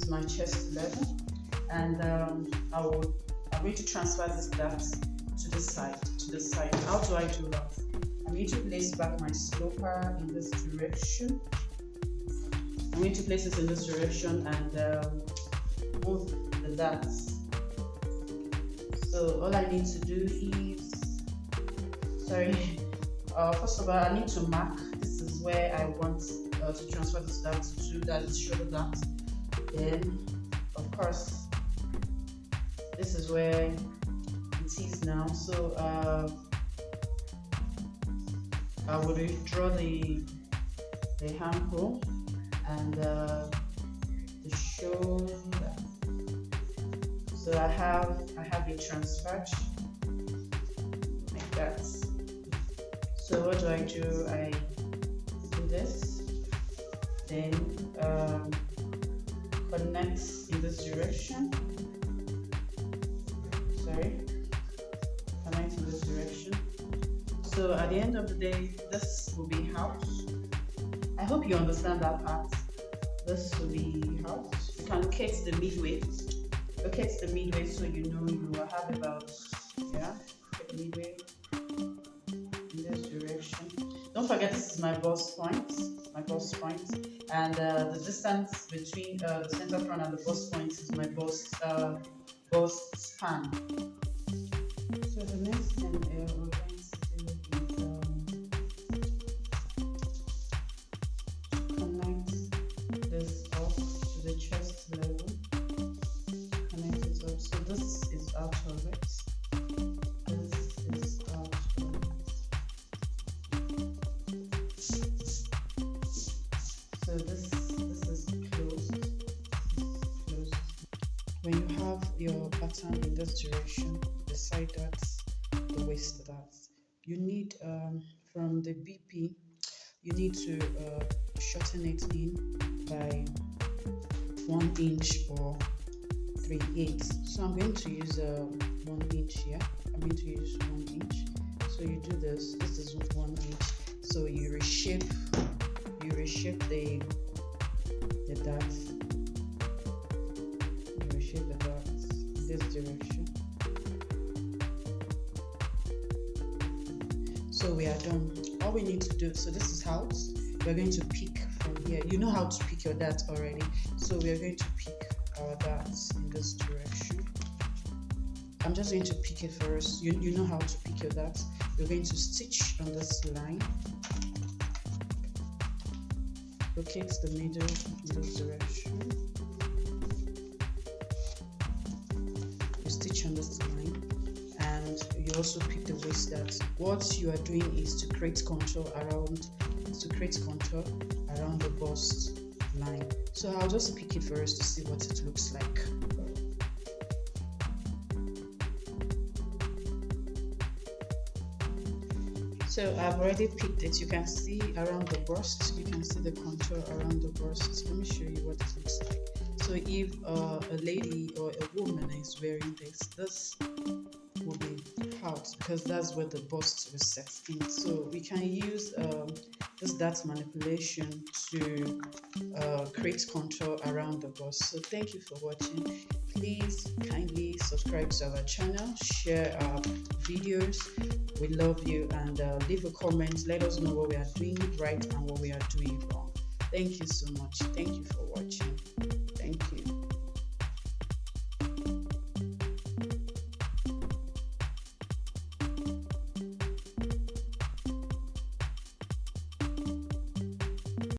is my chest level, and I'm going to transfer this dart to the side. How do I do that? I'm going to place back my sloper in this direction. I'm going to place it in this direction and move the darts. So all I need to do is, first of all, I need to mark. This is where I want to transfer this dart to. That is shoulder dart. Then, of course, this is where it is now. So I will draw the handle and the shoulder. So I have it transferred like that. So what do? I do this, then connect in this direction. Connect in this direction. So at the end of the day, this will be out. I hope you understand that part. This will be out. You can locate the midway. Locate the midway so you know you will have about, midway in this direction. Don't forget, this is my bust point. And the distance between the center front and the bust point is my bust span. So the next thing we're going to do is connect this up to the chest level. Connect it up. So this is out of it. So this is closed. When you have your pattern in this direction, the side darts, the waist darts, you need from the BP, you need to shorten it in by 1 inch or 3/8. So I'm going to use 1 inch here. I'm going to use 1 inch. So you do this. This is 1 inch. So you reshape the darts. You reshape the darts in this direction. So we are done. All we need to do, so this is how we're going to pick from here. You know how to pick your darts already. So we are going to pick our darts in this direction. I'm just going to pick it first. You know how to pick your darts. You're going to stitch on this line. Locate the middle in this direction. You stitch on this line, and you also pick the waist dart. What you are doing is to create contour around the bust line. So I'll just pick it first to see what it looks like. So I've already picked it. You can see around the bust. You can see the contour around the bust. Let me show you what it looks like. So if a lady or a woman is wearing this will be out because that's where the bust will set in. So we can use this dart manipulation to create contour around the bust. So thank you for watching. Please kindly subscribe to our channel, share our videos. We love you, and leave a comment. Let us know what we are doing right and what we are doing wrong. Thank you so much. Thank you for watching.